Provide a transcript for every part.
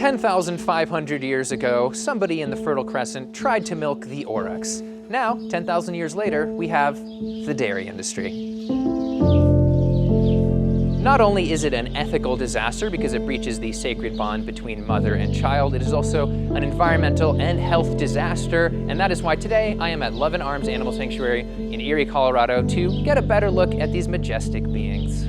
10,500 years ago, somebody in the Fertile Crescent tried to milk the aurochs. Now, 10,000 years later, we have the dairy industry. Not only is it an ethical disaster because it breaches the sacred bond between mother and child, it is also an environmental and health disaster, and that is why today I am at Love and Arms Animal Sanctuary in Erie, Colorado to get a better look at these majestic beings.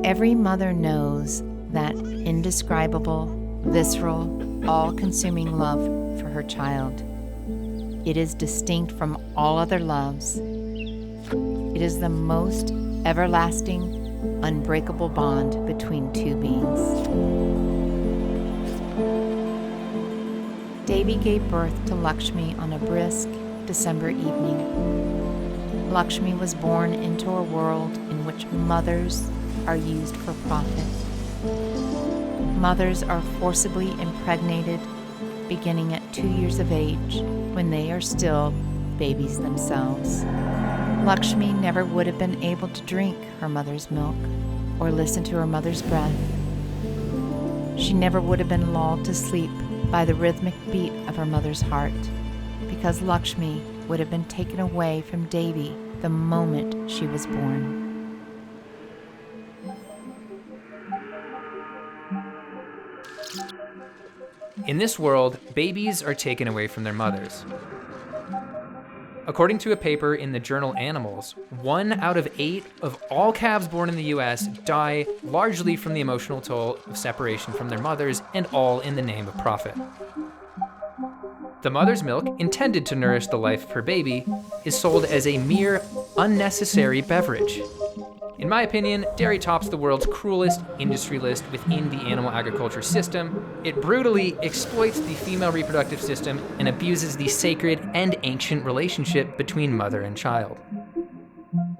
Every mother knows that indescribable, visceral, all-consuming love for her child. It is distinct from all other loves. It is the most everlasting, unbreakable bond between two beings. Devi gave birth to Lakshmi on a brisk December evening. Lakshmi was born into a world in which mothers are used for profit. Mothers are forcibly impregnated beginning at 2 years of age when they are still babies themselves. Lakshmi never would have been able to drink her mother's milk or listen to her mother's breath. She never would have been lulled to sleep by the rhythmic beat of her mother's heart, because Lakshmi would have been taken away from Devi the moment she was born. In this world, babies are taken away from their mothers. According to a paper in the journal Animals, 1 out of 8 of all calves born in the US die largely from the emotional toll of separation from their mothers, and all in the name of profit. The mother's milk, intended to nourish the life of her baby, is sold as a mere unnecessary beverage. In my opinion, dairy tops the world's cruelest industry list within the animal agriculture system. It brutally exploits the female reproductive system and abuses the sacred and ancient relationship between mother and child.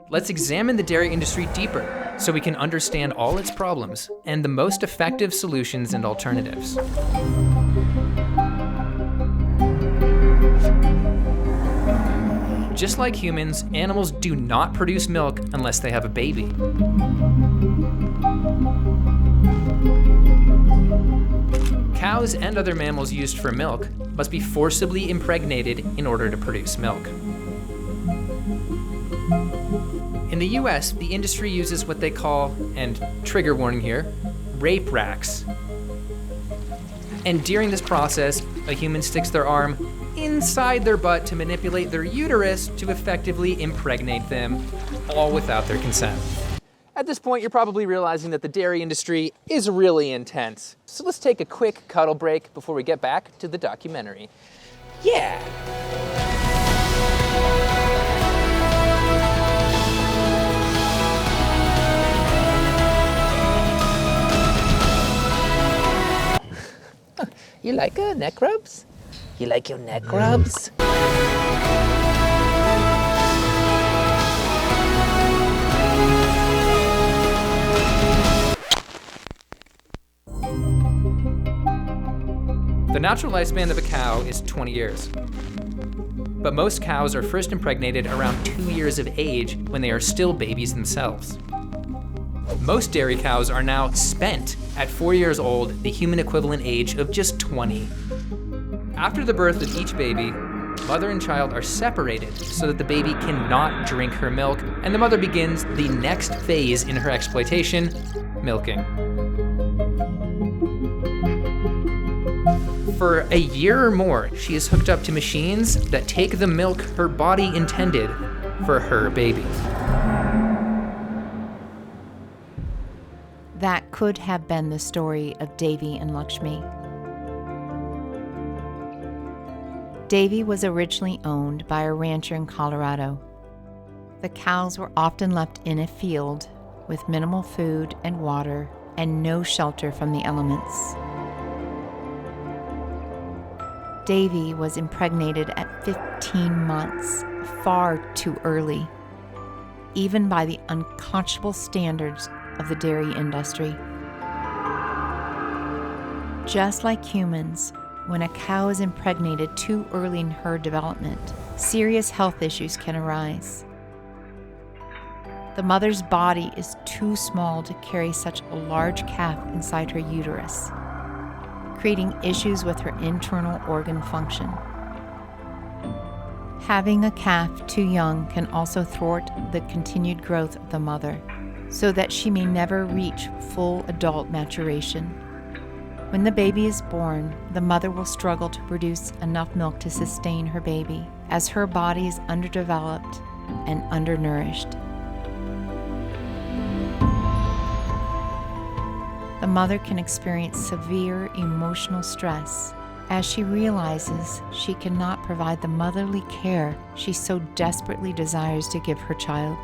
Let's examine the dairy industry deeper so we can understand all its problems and the most effective solutions and alternatives. Just like humans, animals do not produce milk unless they have a baby. Cows and other mammals used for milk must be forcibly impregnated in order to produce milk. In the US, the industry uses what they call, and trigger warning here, rape racks. And during this process, a human sticks their arm inside their butt to manipulate their uterus to effectively impregnate them, all without their consent. At this point, you're probably realizing that the dairy industry is really intense. So let's take a quick cuddle break before we get back to the documentary. Yeah! You like neck rubs? You like your neck rubs? The natural lifespan of a cow is 20 years. But most cows are first impregnated around 2 years of age when they are still babies themselves. Most dairy cows are now spent at 4 years old, the human equivalent age of just 20. After the birth of each baby, mother and child are separated so that the baby cannot drink her milk, and the mother begins the next phase in her exploitation, milking. For a year or more, she is hooked up to machines that take the milk her body intended for her baby. That could have been the story of Devi and Lakshmi. Devi was originally owned by a rancher in Colorado. The cows were often left in a field with minimal food and water and no shelter from the elements. Devi was impregnated at 15 months, far too early, even by the unconscionable standards of the dairy industry. Just like humans, when a cow is impregnated too early in her development, serious health issues can arise. The mother's body is too small to carry such a large calf inside her uterus, creating issues with her internal organ function. Having a calf too young can also thwart the continued growth of the mother, so that she may never reach full adult maturation. When the baby is born, the mother will struggle to produce enough milk to sustain her baby, as her body is underdeveloped and undernourished. The mother can experience severe emotional stress as she realizes she cannot provide the motherly care she so desperately desires to give her child.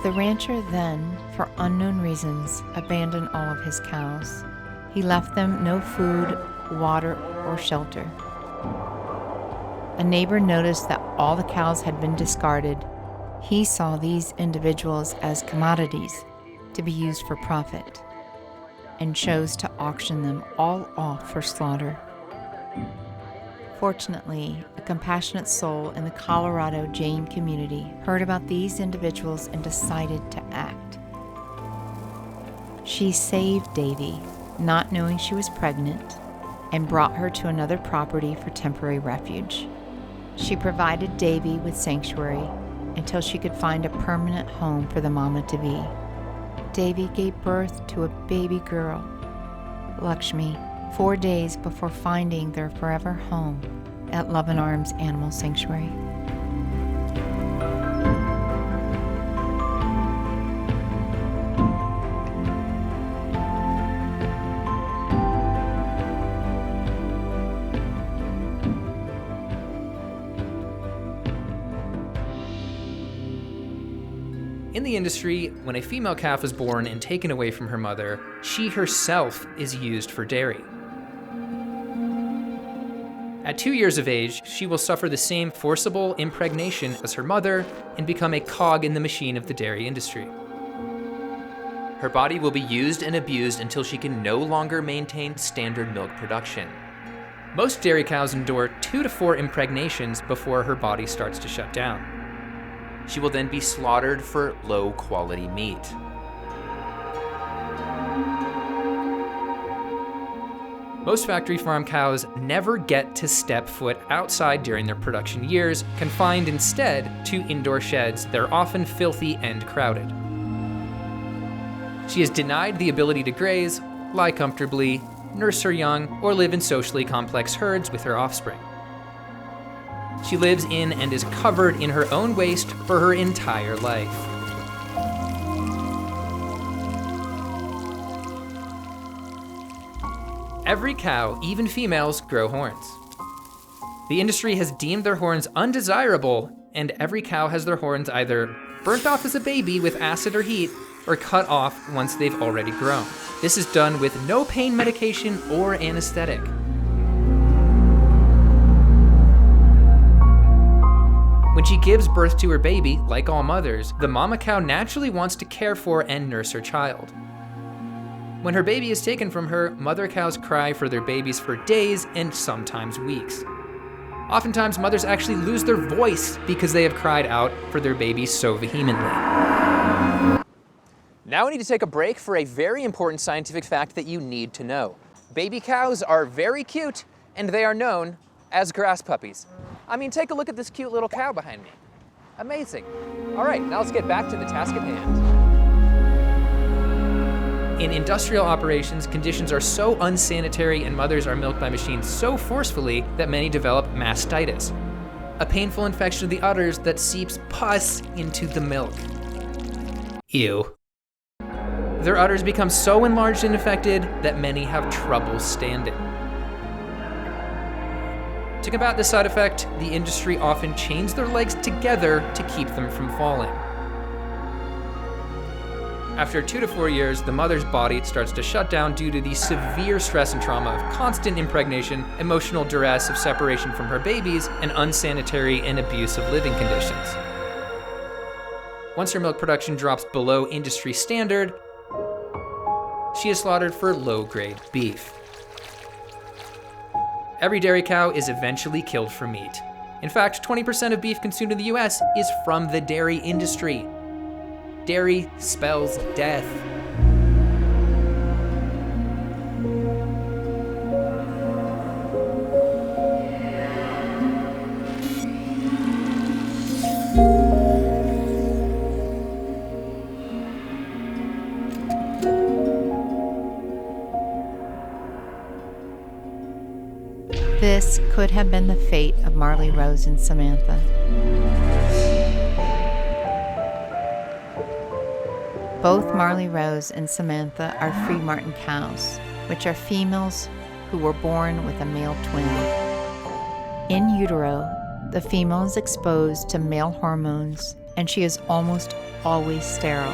The rancher then, for unknown reasons, abandoned all of his cows. He left them no food, water, or shelter. A neighbor noticed that all the cows had been discarded. He saw these individuals as commodities to be used for profit, and chose to auction them all off for slaughter. Fortunately, a compassionate soul in the Colorado Jain community heard about these individuals and decided to act. She saved Davy, not knowing she was pregnant, and brought her to another property for temporary refuge. She provided Davy with sanctuary until she could find a permanent home for the mama-to-be. Davy gave birth to a baby girl, Lakshmi, 4 days before finding their forever home at Love and Arms Animal Sanctuary. In the industry, when a female calf is born and taken away from her mother, she herself is used for dairy. At 2 years of age, she will suffer the same forcible impregnation as her mother and become a cog in the machine of the dairy industry. Her body will be used and abused until she can no longer maintain standard milk production. Most dairy cows endure 2 to 4 impregnations before her body starts to shut down. She will then be slaughtered for low-quality meat. Most factory farm cows never get to step foot outside during their production years, confined instead to indoor sheds that are often filthy and crowded. She is denied the ability to graze, lie comfortably, nurse her young, or live in socially complex herds with her offspring. She lives in and is covered in her own waste for her entire life. Every cow, even females, grow horns. The industry has deemed their horns undesirable, and every cow has their horns either burnt off as a baby with acid or heat, or cut off once they've already grown. This is done with no pain medication or anesthetic. When she gives birth to her baby, like all mothers, the mama cow naturally wants to care for and nurse her child. When her baby is taken from her, mother cows cry for their babies for days and sometimes weeks. Oftentimes, mothers actually lose their voice because they have cried out for their babies so vehemently. Now we need to take a break for a very important scientific fact that you need to know. Baby cows are very cute, and they are known as grass puppies. I mean, take a look at this cute little cow behind me. Amazing. All right, now let's get back to the task at hand. In industrial operations, conditions are so unsanitary and mothers are milked by machines so forcefully that many develop mastitis, a painful infection of the udders that seeps pus into the milk. Ew. Their udders become so enlarged and infected that many have trouble standing. To combat this side effect, the industry often chains their legs together to keep them from falling. After 2 to 4 years, the mother's body starts to shut down due to the severe stress and trauma of constant impregnation, emotional duress of separation from her babies, and unsanitary and abusive living conditions. Once her milk production drops below industry standard, she is slaughtered for low-grade beef. Every dairy cow is eventually killed for meat. In fact, 20% of beef consumed in the US is from the dairy industry. Dairy spells death. This could have been the fate of Marley Rose and Samantha. Both Marley Rose and Samantha are free martin cows, which are females who were born with a male twin. In utero, the female is exposed to male hormones, and she is almost always sterile.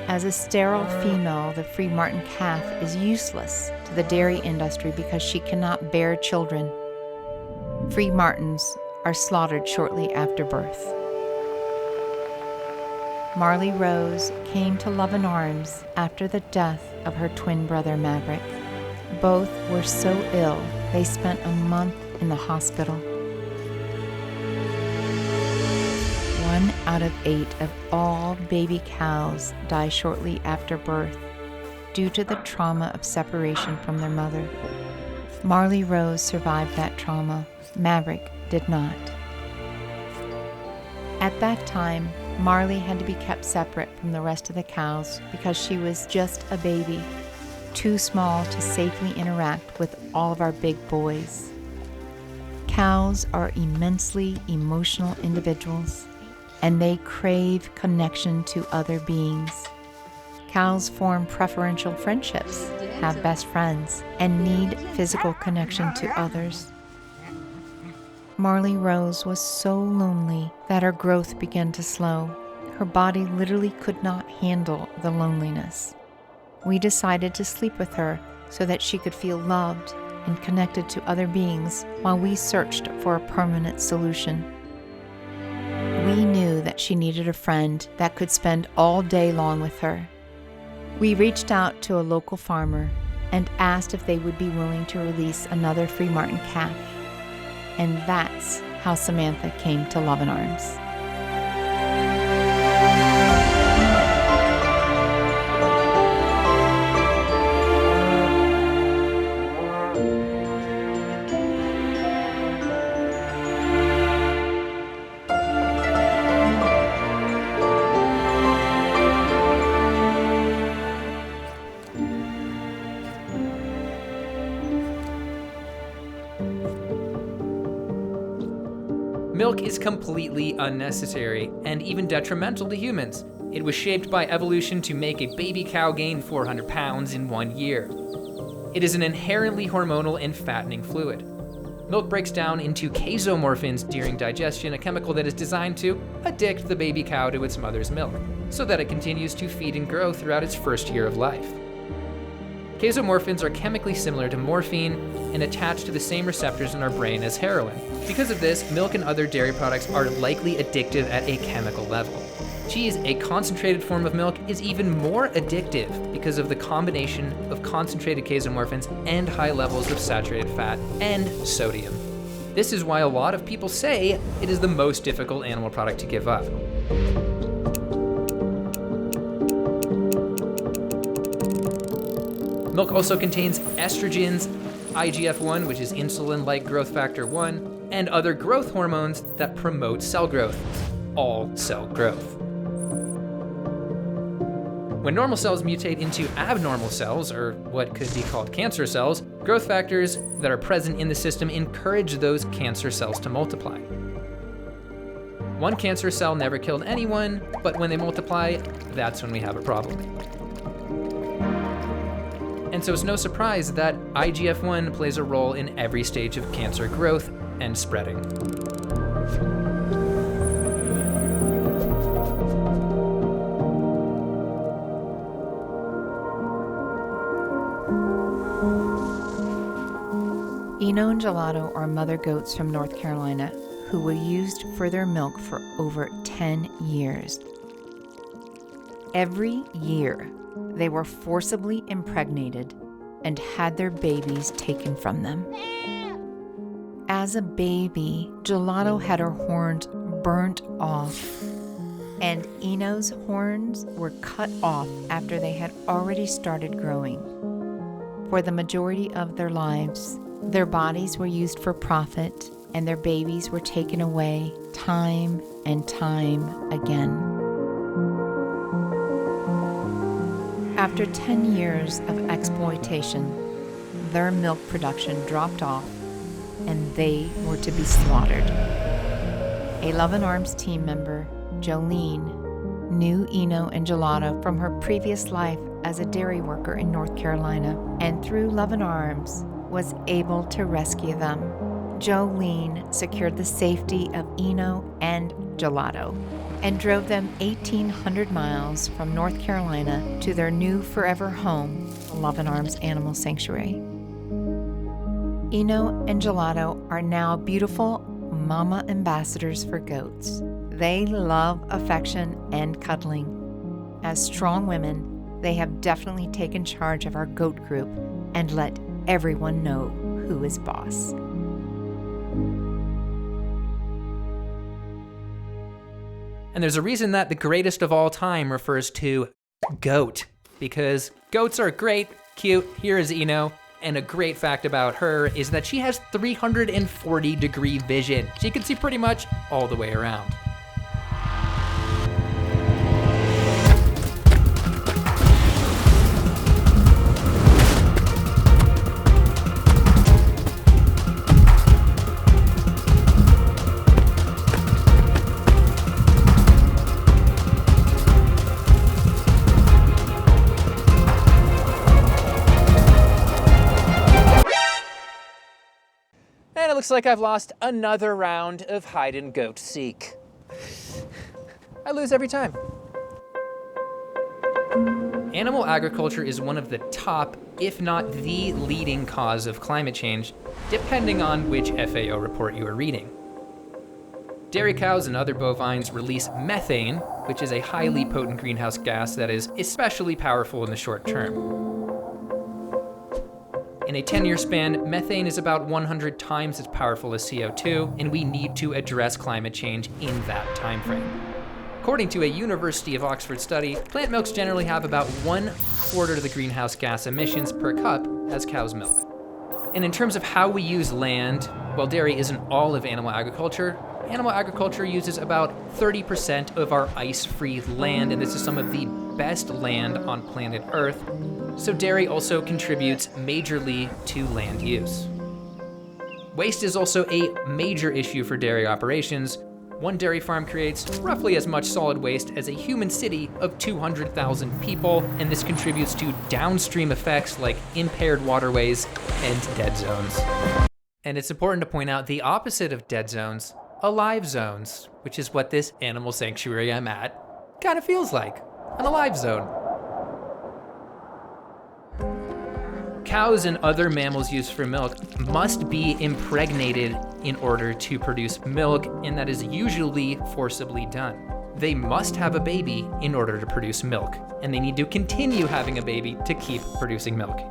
As a sterile female, the free martin calf is useless to the dairy industry because she cannot bear children. Free martins are slaughtered shortly after birth. Marley Rose came to Love and Arms after the death of her twin brother Maverick. Both were so ill, they spent a month in the hospital. 1 out of 8 of all baby cows die shortly after birth due to the trauma of separation from their mother. Marley Rose survived that trauma. Maverick did not. At that time, Marley had to be kept separate from the rest of the cows because she was just a baby, too small to safely interact with all of our big boys. Cows are immensely emotional individuals, and they crave connection to other beings. Cows form preferential friendships, have best friends, and need physical connection to others. Marley Rose was so lonely that her growth began to slow. Her body literally could not handle the loneliness. We decided to sleep with her so that she could feel loved and connected to other beings while we searched for a permanent solution. We knew that she needed a friend that could spend all day long with her. We reached out to a local farmer and asked if they would be willing to release another free martin calf. And that's how Samantha came to Love and Arms. Milk is completely unnecessary and even detrimental to humans. It was shaped by evolution to make a baby cow gain 400 pounds in 1 year. It is an inherently hormonal and fattening fluid. Milk breaks down into casomorphins during digestion, a chemical that is designed to addict the baby cow to its mother's milk, so that it continues to feed and grow throughout its first year of life. Casomorphins are chemically similar to morphine and attach to the same receptors in our brain as heroin. Because of this, milk and other dairy products are likely addictive at a chemical level. Cheese, a concentrated form of milk, is even more addictive because of the combination of concentrated casomorphins and high levels of saturated fat and sodium. This is why a lot of people say it is the most difficult animal product to give up. Milk also contains estrogens, IGF-1, which is insulin-like growth factor 1, and other growth hormones that promote cell growth, all cell growth. When normal cells mutate into abnormal cells, or what could be called cancer cells, growth factors that are present in the system encourage those cancer cells to multiply. One cancer cell never killed anyone, but when they multiply, that's when we have a problem. And so it's no surprise that IGF-1 plays a role in every stage of cancer growth and spreading. Eno and Gelato are mother goats from North Carolina who were used for their milk for over 10 years. Every year, they were forcibly impregnated and had their babies taken from them. As a baby, Gelato had her horns burnt off, and Eno's horns were cut off after they had already started growing. For the majority of their lives, their bodies were used for profit, and their babies were taken away time and time again. After 10 years of exploitation, their milk production dropped off, and they were to be slaughtered. A Love and Arms team member, Jolene, knew Eno and Gelato from her previous life as a dairy worker in North Carolina, and through Love and Arms was able to rescue them. Jolene secured the safety of Eno and Gelato and drove them 1,800 miles from North Carolina to their new forever home, Love and Arms Animal Sanctuary. Eno and Gelato are now beautiful mama ambassadors for goats. They love affection and cuddling. As strong women, they have definitely taken charge of our goat group and let everyone know who is boss. And there's a reason that the greatest of all time refers to goat, because goats are great, cute. Here is Eno. And a great fact about her is that she has 340-degree vision. She can see pretty much all the way around. And it looks like I've lost another round of hide and goat seek. I lose every time. Animal agriculture is one of the top, if not the leading cause of climate change, depending on which FAO report you are reading. Dairy cows and other bovines release methane, which is a highly potent greenhouse gas that is especially powerful in the short term. In a 10-year span, methane is about 100 times as powerful as CO2, and we need to address climate change in that time frame. According to a University of Oxford study, plant milks generally have about 1/4 of the greenhouse gas emissions per cup as cow's milk. And in terms of how we use land, while dairy isn't all of animal agriculture uses about 30% of our ice-free land, and this is some of the best land on planet Earth. So dairy also contributes majorly to land use. Waste is also a major issue for dairy operations. One dairy farm creates roughly as much solid waste as a human city of 200,000 people, and this contributes to downstream effects like impaired waterways and dead zones. And it's important to point out the opposite of dead zones, alive zones, which is what this animal sanctuary I'm at kind of feels like, an alive zone. Cows and other mammals used for milk must be impregnated in order to produce milk, and that is usually forcibly done. They must have a baby in order to produce milk, and they need to continue having a baby to keep producing milk.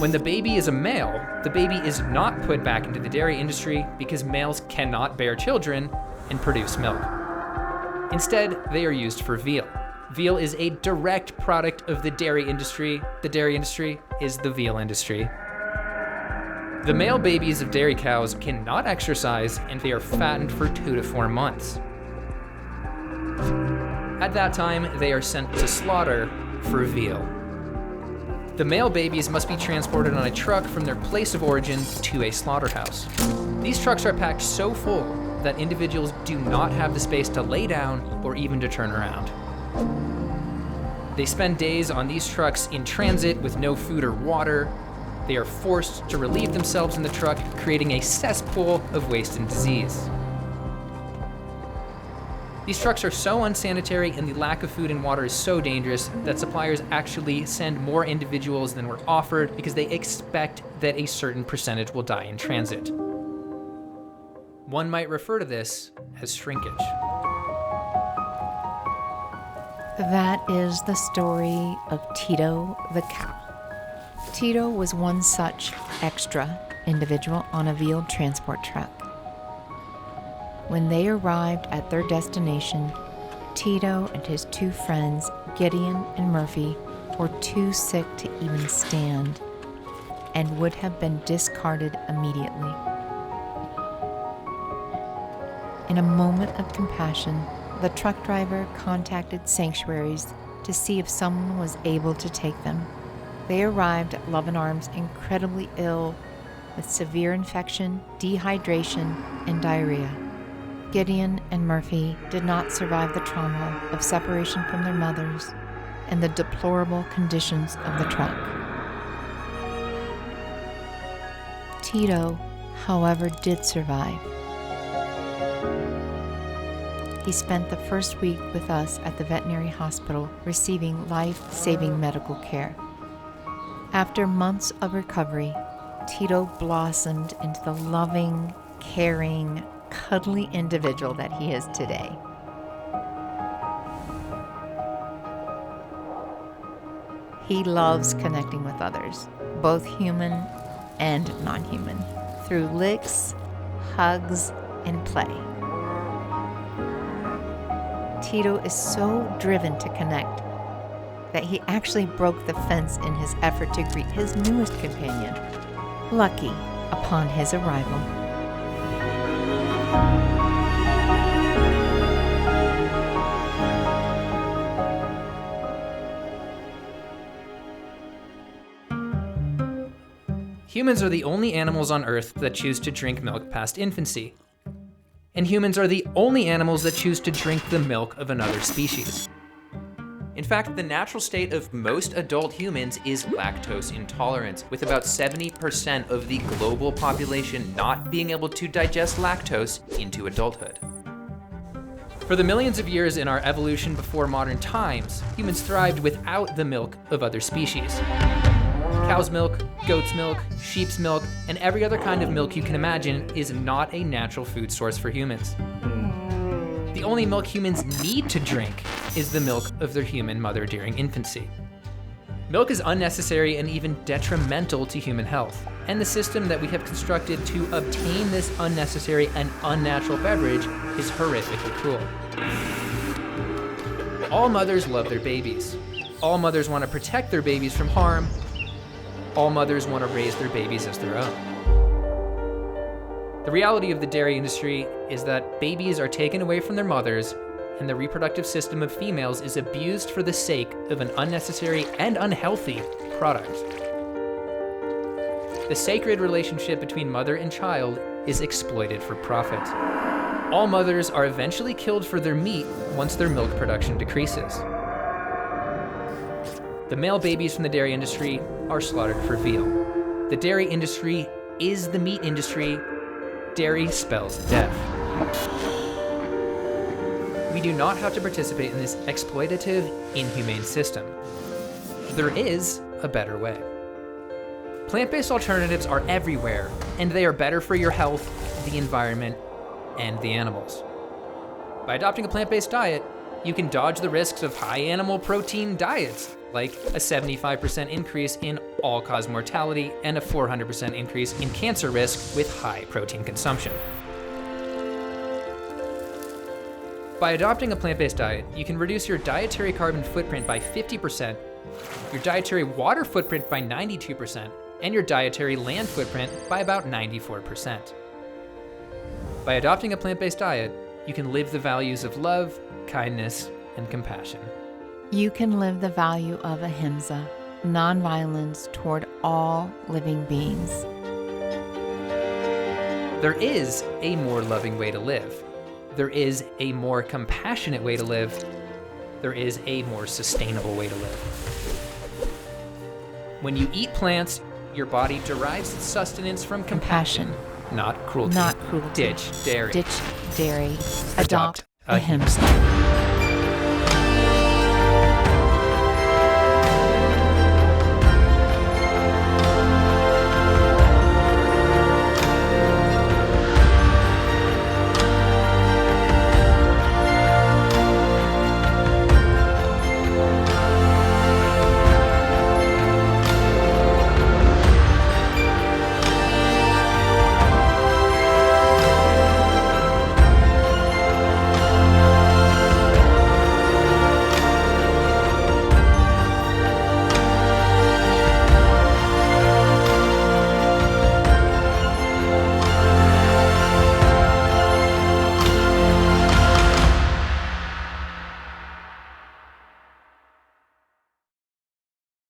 When the baby is a male, the baby is not put back into the dairy industry because males cannot bear children and produce milk. Instead, they are used for veal. Veal is a direct product of the dairy industry. The dairy industry is the veal industry. The male babies of dairy cows cannot exercise, and they are fattened for 2 to 4 months. At that time, they are sent to slaughter for veal. The male babies must be transported on a truck from their place of origin to a slaughterhouse. These trucks are packed so full that individuals do not have the space to lay down or even to turn around. They spend days on these trucks in transit with no food or water. They are forced to relieve themselves in the truck, creating a cesspool of waste and disease. These trucks are so unsanitary, and the lack of food and water is so dangerous that suppliers actually send more individuals than were offered because they expect that a certain percentage will die in transit. One might refer to this as shrinkage. That is the story of Tito the cow. Tito was one such extra individual on a veal transport truck. When they arrived at their destination, Tito and his two friends, Gideon and Murphy, were too sick to even stand and would have been discarded immediately. In a moment of compassion, the truck driver contacted sanctuaries to see if someone was able to take them. They arrived at Love and Arms incredibly ill with severe infection, dehydration, and diarrhea. Gideon and Murphy did not survive the trauma of separation from their mothers and the deplorable conditions of the truck. Tito, however, did survive. He spent the first week with us at the veterinary hospital receiving life-saving medical care. After months of recovery, Tito blossomed into the loving, caring, cuddly individual that he is today. He loves connecting with others, both human and non-human, through licks, hugs, and play. Tito is so driven to connect that he actually broke the fence in his effort to greet his newest companion, Lucky, upon his arrival. Humans are the only animals on Earth that choose to drink milk past infancy. And humans are the only animals that choose to drink the milk of another species. In fact, the natural state of most adult humans is lactose intolerance, with about 70% of the global population not being able to digest lactose into adulthood. For the millions of years in our evolution before modern times, humans thrived without the milk of other species. Cow's milk, goat's milk, sheep's milk, and every other kind of milk you can imagine is not a natural food source for humans. The only milk humans need to drink is the milk of their human mother during infancy. Milk is unnecessary and even detrimental to human health, and the system that we have constructed to obtain this unnecessary and unnatural beverage is horrifically cruel. All mothers love their babies. All mothers want to protect their babies from harm. All mothers want to raise their babies as their own. The reality of the dairy industry is that babies are taken away from their mothers, and the reproductive system of females is abused for the sake of an unnecessary and unhealthy product. The sacred relationship between mother and child is exploited for profit. All mothers are eventually killed for their meat once their milk production decreases. The male babies from the dairy industry are slaughtered for veal. The dairy industry is the meat industry. Dairy spells death. We do not have to participate in this exploitative, inhumane system. There is a better way. Plant-based alternatives are everywhere, and they are better for your health, the environment, and the animals. By adopting a plant-based diet, you can dodge the risks of high animal protein diets, like a 75% increase in all-cause mortality and a 400% increase in cancer risk with high protein consumption. By adopting a plant-based diet, you can reduce your dietary carbon footprint by 50%, your dietary water footprint by 92%, and your dietary land footprint by about 94%. By adopting a plant-based diet, you can live the values of love, kindness, and compassion. You can live the value of ahimsa, nonviolence toward all living beings. There is a more loving way to live. There is a more compassionate way to live. There is a more sustainable way to live. When you eat plants, your body derives its sustenance from compassion, not cruelty. Not cruelty. Ditch dairy. Ditch dairy. Adopt Adopt ahimsa.